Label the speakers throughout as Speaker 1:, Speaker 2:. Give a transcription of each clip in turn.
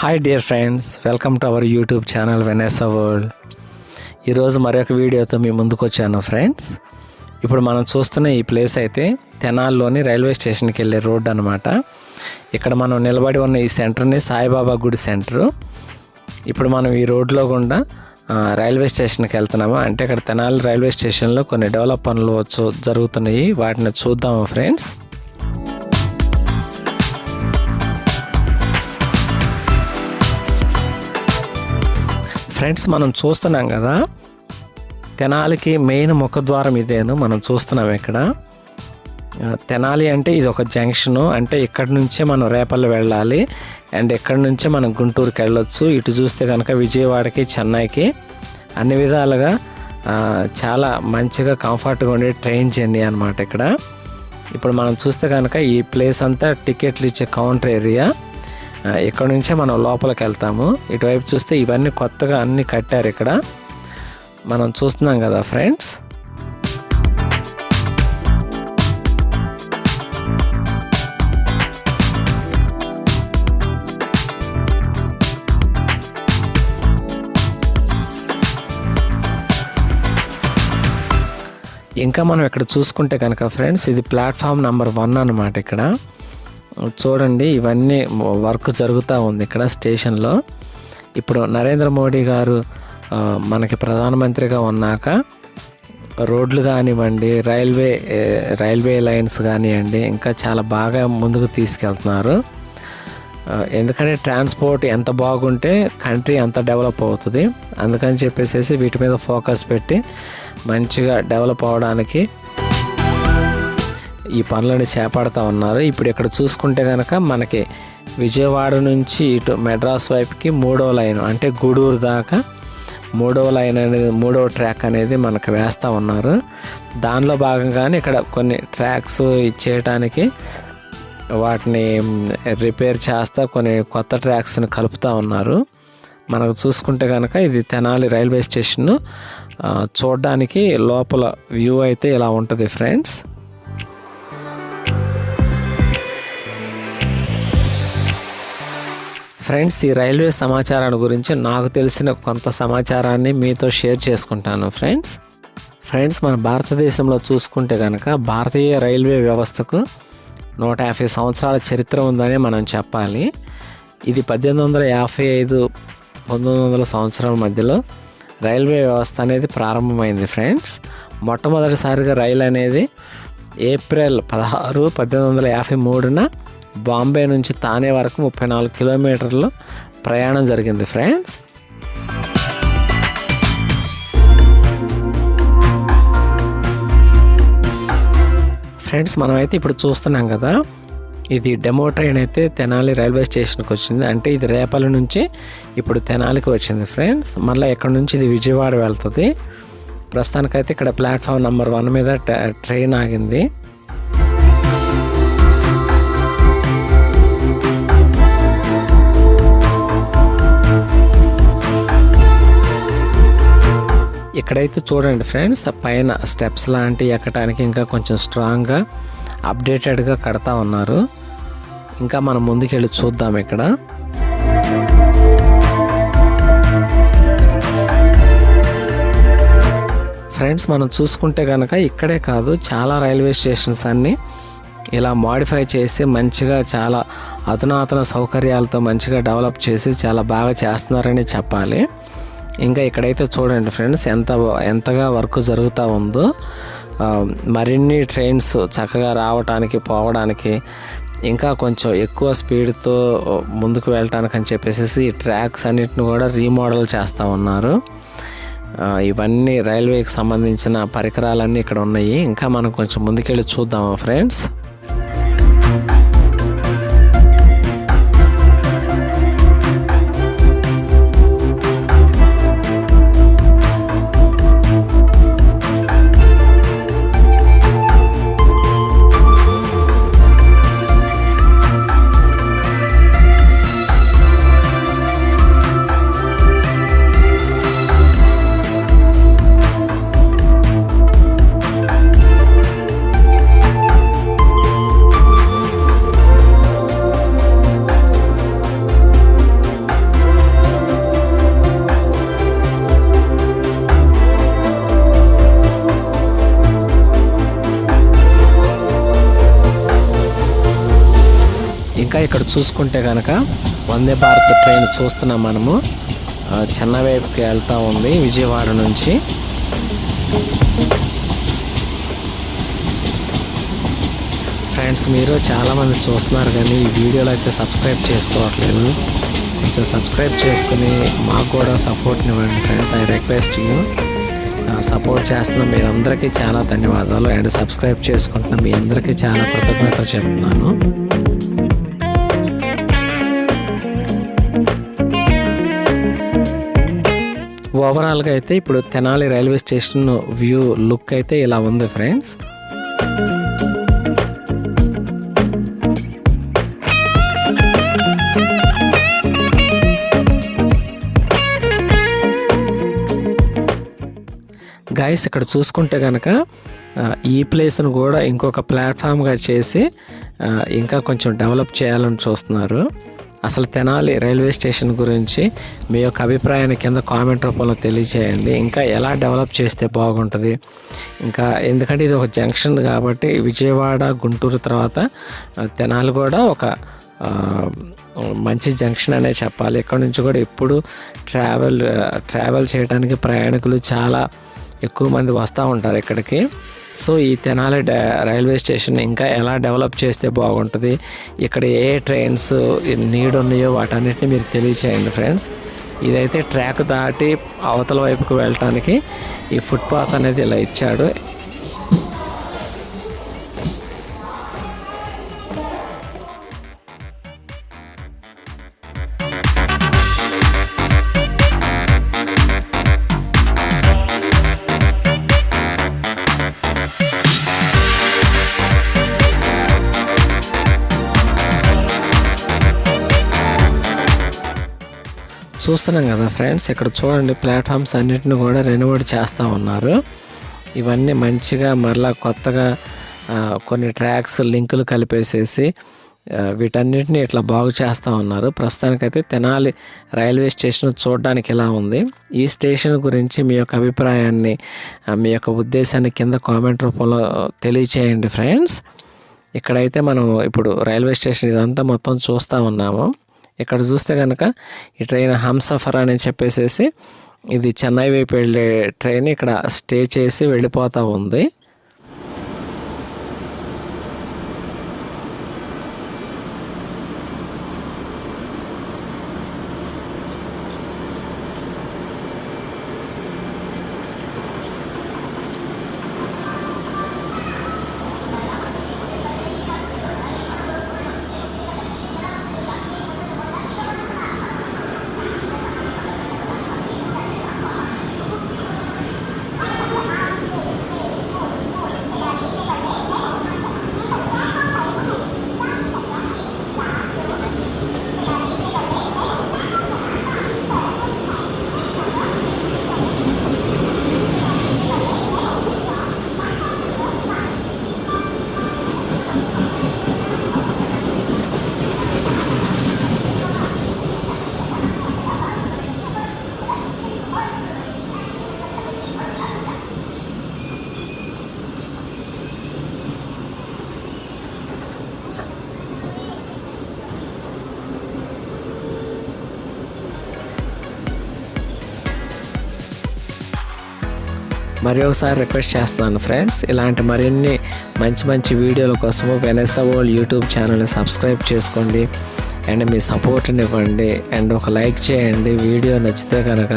Speaker 1: Hi dear friends, welcome to our YouTube channel Vanessa world. ఈరోజు మరొక వీడియోతో మీ ముందుకు వచ్చాను ఫ్రెండ్స్. ఇప్పుడు మనం చూస్తున్న ఈ ప్లేస్ అయితే తెనాలిలోని రైల్వే స్టేషన్కి వెళ్ళే రోడ్ అనమాట. ఇక్కడ మనం నిలబడి ఉన్న ఈ సెంటర్ని సాయిబాబా గుడి సెంటరు. ఇప్పుడు మనం ఈ రోడ్లో గుండా రైల్వే స్టేషన్కి వెళ్తున్నాము. అంటే ఇక్కడ తెనాలి రైల్వే స్టేషన్లో కొన్ని డెవలప్ పనులు జరుగుతున్నాయి, వాటిని చూద్దాము ఫ్రెండ్స్. ఫ్రెండ్స్, మనం చూస్తున్నాం కదా, తెనాలికి మెయిన్ ముఖద్వారం ఇదేను మనం చూస్తున్నాం. ఇక్కడ తెనాలి అంటే ఇది ఒక జంక్షను. అంటే ఇక్కడి నుంచే మనం రేపల్లి వెళ్ళాలి అండ్ ఇక్కడి నుంచే మనం గుంటూరుకి వెళ్ళొచ్చు. ఇటు చూస్తే కనుక విజయవాడకి, చెన్నైకి అన్ని విధాలుగా చాలా మంచిగా కంఫర్ట్గా ఉండే ట్రైన్ జర్నీ అనమాట ఇక్కడ. ఇప్పుడు మనం చూస్తే కనుక ఈ ప్లేస్ అంతా టికెట్లు ఇచ్చే కౌంటర్ ఏరియా. ఇక్కడ నుంచే మనం లోపలికి వెళ్తాము. ఇటువైపు చూస్తే ఇవన్నీ కొత్తగా అన్నీ కట్టారు ఇక్కడ, మనం చూస్తున్నాం కదా ఫ్రెండ్స్. ఇంకా మనం ఇక్కడ చూసుకుంటే కనుక ఫ్రెండ్స్, ఇది ప్లాట్ఫామ్ నెంబర్ 1 అన్నమాట. ఇక్కడ చూడండి, ఇవన్నీ వర్క్ జరుగుతూ ఉంది ఇక్కడ స్టేషన్లో. ఇప్పుడు నరేంద్ర మోడీ గారు మనకి ప్రధానమంత్రిగా ఉన్నాక రోడ్లు కానివ్వండి, రైల్వే లైన్స్ కానివ్వండి, ఇంకా చాలా బాగా ముందుకు తీసుకెళ్తున్నారు. ఎందుకంటే ట్రాన్స్పోర్ట్ ఎంత బాగుంటే కంట్రీ అంత డెవలప్ అవుతుంది. అందుకని చెప్పేసి వీటి మీద ఫోకస్ పెట్టి మంచిగా డెవలప్ అవడానికి ఈ పనులను చేపడుతూ ఉన్నారు. ఇప్పుడు ఇక్కడ చూసుకుంటే కనుక మనకి విజయవాడ నుంచి ఇటు మెడ్రాస్ వైపుకి 3వ లైన్, అంటే గూడూరు దాకా 3వ లైన్ అనేది, 3వ ట్రాక్ అనేది మనకు వేస్తూ ఉన్నారు. దానిలో భాగంగానే ఇక్కడ కొన్ని ట్రాక్స్ ఇచ్చేయటానికి వాటిని రిపేర్ చేస్తా కొన్ని కొత్త ట్రాక్స్ని కలుపుతూ ఉన్నారు. మనకు చూసుకుంటే కనుక ఇది తెనాలి రైల్వే స్టేషన్. చూడడానికి లోపల వ్యూ అయితే ఇలా ఉంటుంది ఫ్రెండ్స్. ఈ రైల్వే సమాచారాన్ని గురించి నాకు తెలిసిన కొంత సమాచారాన్ని మీతో షేర్ చేసుకుంటాను ఫ్రెండ్స్. మన భారతదేశంలో చూసుకుంటే కనుక భారతీయ రైల్వే వ్యవస్థకు 150 సంవత్సరాల చరిత్ర ఉందని మనం చెప్పాలి. ఇది 1855-1900 సంవత్సరాల మధ్యలో రైల్వే వ్యవస్థ అనేది ప్రారంభమైంది ఫ్రెండ్స్. మొట్టమొదటిసారిగా రైలు అనేది ఏప్రిల్ 16, 1853న బాంబే నుంచి తానే వరకు 34 కిలోమీటర్లు ప్రయాణం జరిగింది ఫ్రెండ్స్. మనమైతే ఇప్పుడు చూస్తున్నాం కదా, ఇది డెమో ట్రైన్ అయితే తెనాలి రైల్వే స్టేషన్కి వచ్చింది. అంటే ఇది రేపల్లి నుంచి ఇప్పుడు తెనాలికి వచ్చింది ఫ్రెండ్స్. మళ్ళీ ఇక్కడ నుంచి ఇది విజయవాడ వెళ్తుంది. ప్రస్తుతానికైతే ఇక్కడ ప్లాట్ఫామ్ నెంబర్ 1 మీద ట్రైన్ ఆగింది. ఇక్కడైతే చూడండి ఫ్రెండ్స్, పైన స్టెప్స్ లాంటివి ఎక్కడానికి ఇంకా కొంచెం స్ట్రాంగ్గా అప్డేటెడ్గా కడతా ఉన్నారు. ఇంకా మనం ముందుకెళ్ళి చూద్దాం. ఇక్కడ ఫ్రెండ్స్, మనం చూసుకుంటే కనుక ఇక్కడే కాదు, చాలా రైల్వే స్టేషన్స్ అన్నీ ఇలా మాడిఫై చేసి మంచిగా చాలా అధునాతన సౌకర్యాలతో మంచిగా డెవలప్ చేసి చాలా బాగా చేస్తున్నారని చెప్పాలి. ఇంకా ఇక్కడైతే చూడండి ఫ్రెండ్స్, ఎంతగా వర్క్ జరుగుతూ ఉందో. మరిన్ని ట్రైన్స్ చక్కగా రావడానికి, పోవడానికి, ఇంకా కొంచెం ఎక్కువ స్పీడ్తో ముందుకు వెళ్ళటానికి అని చెప్పేసి ఈ ట్రాక్స్ అన్నిటిని కూడా రీమోడల్ చేస్తూ ఉన్నారు. ఇవన్నీ రైల్వేకి సంబంధించిన పరికరాలన్నీ ఇక్కడ ఉన్నాయి. ఇంకా మనం కొంచెం ముందుకెళ్ళి చూద్దాము ఫ్రెండ్స్. ఇక్కడ చూసుకుంటే కనుక వందే భారత్ ట్రైన్ చూస్తున్నాం మనము. చెన్నై వైపుకి వెళ్తూ ఉంది విజయవాడ నుంచి. ఫ్రెండ్స్, మీరు చాలామంది చూస్తున్నారు కానీ ఈ వీడియోలో అయితే సబ్స్క్రైబ్ చేసుకోవట్లేదు. కొంచెం సబ్స్క్రైబ్ చేసుకుని మాకు కూడా సపోర్ట్నివ్వండి friends. I request you. Support చేస్తున్న మీరందరికీ చాలా ధన్యవాదాలు. అండ్ సబ్స్క్రైబ్ చేసుకుంటున్న మీ అందరికీ చాలా కృతజ్ఞతలు చెప్తున్నాను. ఓవరాల్గా అయితే ఇప్పుడు Tenali railway station view look అయితే ఇలా ఉంది ఫ్రెండ్స్. గైస్, ఇక్కడ చూసుకుంటే కనుక ఈ ప్లేస్ను కూడా ఇంకొక ప్లాట్ఫామ్గా చేసి ఇంకా కొంచెం డెవలప్ చేయాలని చూస్తున్నారు. అసలు తెనాలి రైల్వే స్టేషన్ గురించి మీ యొక్క అభిప్రాయాన్ని కింద కామెంట్ రూపంలో తెలియచేయండి. ఇంకా ఎలా డెవలప్ చేస్తే బాగుంటుంది, ఇంకా ఎందుకంటే ఇది ఒక జంక్షన్ కాబట్టి విజయవాడ గుంటూరు తర్వాత తెనాలి కూడా ఒక మంచి జంక్షన్ అనే చెప్పాలి. ఇక్కడ నుంచి కూడా ఎప్పుడు ట్రావెల్ చేయడానికి ప్రయాణికులు చాలా ఎక్కువ మంది వస్తూ ఉంటారు ఇక్కడికి. సో ఈ తెనాలి రైల్వే స్టేషన్ ఇంకా ఎలా డెవలప్ చేస్తే బాగుంటుంది, ఇక్కడ ఏ ట్రైన్స్ నీడ్ ఉన్నాయో వాటన్నిటిని మీరు తెలియచేయండి ఫ్రెండ్స్. ఇదైతే ట్రాక్ దాటి అవతల వైపుకు వెళ్ళటానికి ఈ ఫుట్పాత్ అనేది ఇలా ఇచ్చాడు. చూస్తున్నాం కదా ఫ్రెండ్స్, ఇక్కడ చూడండి ప్లాట్ఫామ్స్ అన్నిటిని కూడా రెనోవేట్ చేస్తూ ఉన్నారు. ఇవన్నీ మంచిగా మరలా కొత్తగా కొన్ని ట్రాక్స్ లింకులు కలిపేసేసి వీటన్నిటిని ఇట్లా బాగు చేస్తూ ఉన్నారు. ప్రస్తుతానికైతే తెనాలి రైల్వే స్టేషన్ చూడడానికి ఇలా ఉంది. ఈ స్టేషన్ గురించి మీ యొక్క అభిప్రాయాన్ని, మీ యొక్క ఉద్దేశాన్ని కింద కామెంట్ రూపంలో తెలియచేయండి ఫ్రెండ్స్. ఇక్కడైతే మనం ఇప్పుడు రైల్వే స్టేషన్ ఇదంతా మొత్తం చూస్తూ ఉన్నాము. ఇక్కడ చూస్తే కనుక ఈ ట్రైన్ హంసఫర్ అని చెప్పేసి ఇది చెన్నై వైపు వెళ్ళే ట్రైన్ ఇక్కడ స్టే చేసి వెళ్ళిపోతూ ఉంది. మరి ఒకసారి రిక్వెస్ట్ చేస్తున్నాను ఫ్రెండ్స్, ఇలాంటి మరిన్ని మంచి వీడియోల కోసము వెనెసా వరల్డ్ యూట్యూబ్ ఛానల్ని సబ్స్క్రైబ్ చేసుకోండి అండ్ మీ సపోర్ట్ని ఇవ్వండి అండ్ ఒక లైక్ చేయండి. వీడియో నచ్చితే కనుక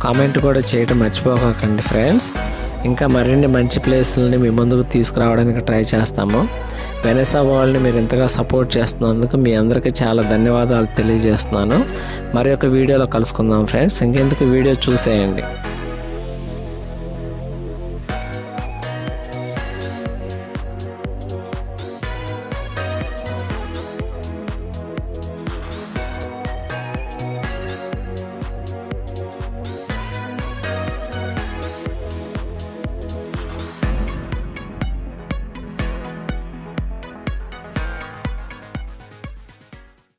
Speaker 1: కామెంట్ కూడా చేయడం మర్చిపోకండి ఫ్రెండ్స్. ఇంకా మరిన్ని మంచి ప్లేసులని మీ ముందుకు తీసుకురావడానికి ట్రై చేస్తాము. వెనెసా వరల్డ్ని మీరు ఇంతగా సపోర్ట్ చేస్తున్నందుకు మీ అందరికీ చాలా ధన్యవాదాలు తెలియజేస్తున్నాను. మరి ఒక వీడియోలో కలుసుకుందాం ఫ్రెండ్స్. ఇంకెందుకు వీడియో చూసేయండి.